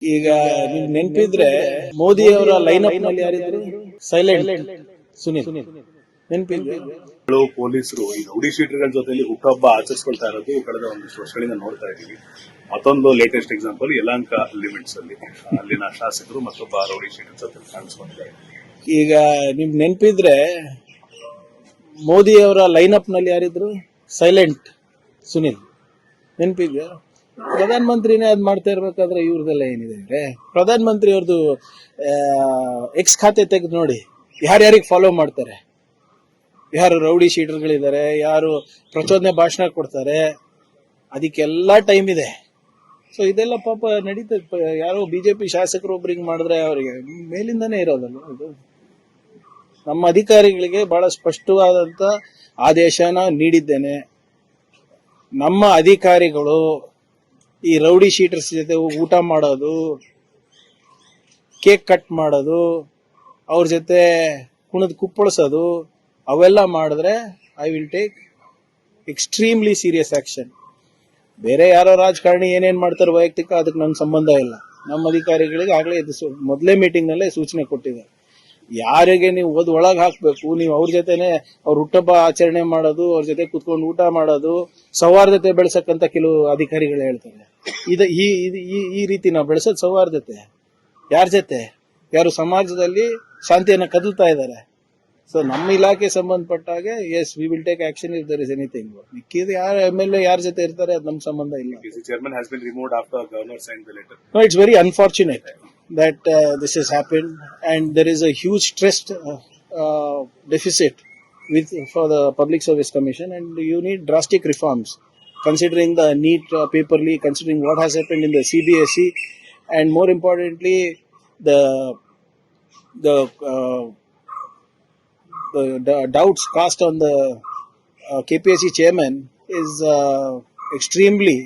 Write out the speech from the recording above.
ಈಗ ನಿಮ್ ನೆನ್ಪಿದ್ರೆ ಮೋದಿ ಅವರ ಲೈನ್ ಅಪ್ ನಲ್ಲಿ ಯಾರಿದ್ರು? ಸೈಲೆಂಟ್ ಸುನಿಲ್ ನೆನ್ಪಿದ್ರೆ. ಪೊಲೀಸರು ಈ ರೌಡಿ ಶೀಟರ್ಗಳ ಜೊತೆಲಿ ಹುಟ್ಟುಹಬ್ಬ ಆಚರಿಸ್ಕೊಳ್ತಾ ಇರೋದು ಕಳೆದ ಒಂದಿಷ್ಟು ವರ್ಷಗಳಿಂದ ನೋಡ್ತಾ ಇದ್ದೀವಿ. ಮತ್ತೊಂದು ಲೇಟೆಸ್ಟ್ ಎಕ್ಸಾಂಪಲ್ ಯಲಹಂಕ ಲಿಮಿಟ್ಸ್ ಅಲ್ಲಿ ಅಲ್ಲಿನ ಶಾಸಕರು ಮತ್ತೊಬ್ಬ ರೌಡಿ ಶೀಟರ್ ಜೊತೆ ಕಾಣಿಸ್ಕೊಂಡಿದ್ದಾರೆ. ಈಗ ನಿಮ್ ನೆನ್ಪಿದ್ರೆ ಮೋದಿ ಅವರ ಲೈನ್ ಅಪ್ ನಲ್ಲಿ ಯಾರಿದ್ರು? ಸೈಲೆಂಟ್ ಸುನಿಲ್ ನೆನ್ಪಿದ್ಯಾ? ಪ್ರಧಾನ ಮಂತ್ರಿನೇ ಅದ್ ಮಾಡ್ತಾ ಇರ್ಬೇಕಾದ್ರೆ ಇವ್ರದೆಲ್ಲ ಏನಿದೆ ಅಂದ್ರೆ ಪ್ರಧಾನ ಮಂತ್ರಿ ಅವ್ರದ್ದು ಎಕ್ಸ್ ಖಾತೆ ತೆಗೆದು ನೋಡಿ, ಯಾರ್ಯಾರಿಗೆ ಫಾಲೋ ಮಾಡ್ತಾರೆ, ಯಾರು ರೌಡಿ ಶೀಟರ್ಗಳಿದ್ದಾರೆ, ಯಾರು ಪ್ರಚೋದನೆ ಭಾಷಣ ಕೊಡ್ತಾರೆ, ಅದಕ್ಕೆಲ್ಲ ಟೈಮ್ ಇದೆ. ಸೊ ಇದೆಲ್ಲ ಪಾಪ ನಡೀತದೆ. ಯಾರೋ ಬಿಜೆಪಿ ಶಾಸಕರು ಒಬ್ರಿಗೆ ಮಾಡಿದ್ರೆ ಅವರಿಗೆ ಮೇಲಿಂದಾನೇ ಇರೋದಲ್ಲ ಇದು. ನಮ್ಮ ಅಧಿಕಾರಿಗಳಿಗೆ ಬಹಳ ಸ್ಪಷ್ಟವಾದಂತ ಆದೇಶನ ನೀಡಿದ್ದೇನೆ. ನಮ್ಮ ಅಧಿಕಾರಿಗಳು ಈ ರೌಡಿ ಶೀಟರ್ಸ್ ಜೊತೆ ಊಟ ಮಾಡೋದು, ಕೇಕ್ ಕಟ್ ಮಾಡೋದು, ಅವ್ರ ಜೊತೆ ಕುಣದ್ ಕುಪ್ಪಳಿಸೋದು, ಅವೆಲ್ಲ ಮಾಡಿದ್ರೆ I will take extremely serious action. ಬೇರೆ ಯಾರೋ ರಾಜಕಾರಣಿ ಏನೇನ್ ಮಾಡ್ತಾರೆ ವೈಯಕ್ತಿಕ, ಅದಕ್ಕೆ ನನ್ನ ಸಂಬಂಧ ಇಲ್ಲ. ನಮ್ಮ ಅಧಿಕಾರಿಗಳಿಗೆ ಆಗ್ಲೇ ಇದು ಮೊದಲೇ ಮೀಟಿಂಗ್ ನಲ್ಲೇ ಸೂಚನೆ ಕೊಟ್ಟಿದ್ದಾರೆ. ಯಾರಿಗೆ ನೀವು ಒಳಗೆ ಹಾಕ್ಬೇಕು, ನೀವು ಅವ್ರ ಜೊತೆನೆ ಅವ್ರ ಹುಟ್ಟುಹಬ್ಬ ಆಚರಣೆ ಮಾಡೋದು, ಅವ್ರ ಜೊತೆ ಕುತ್ಕೊಂಡು ಊಟ ಮಾಡೋದು, ಸೌಹಾರ್ದತೆ ಬೆಳೆಸಕ್ಕಂತ ಕೆಲವು ಅಧಿಕಾರಿಗಳು ಹೇಳ್ತಾರೆ. ಈ ರೀತಿ ನಾವು ಬೆಳೆಸೋದು ಸೌಹಾರ್ದತೆ ಯಾರ ಜೊತೆ? ಯಾರು ಸಮಾಜದಲ್ಲಿ ಶಾಂತಿಯನ್ನ ಕದಲ್ತಾ ಇದ್ದಾರೆ. ಸೊ ನಮ್ಮ ಇಲಾಖೆ ಸಂಬಂಧಪಟ್ಟ ಹಾಗೆ yes we will take action if there is anything. ಮಿಕ್ಕಿದ ಯಾರು MLA ಯಾರ ಜೊತೆ ಇರ್ತಾರೆ ಅದು ನಮ್ಮ ಸಂಬಂಧ ಇಲ್ಲ. Chairman has been removed after governor signed the letter. No, it's very unfortunate that this has happened, and there is a huge trust deficit for the Public Service Commission, and you need drastic reforms, considering the NEET paper leak, considering what has happened in the CBSE, and more importantly, the doubts cast on the KPSC chairman is extremely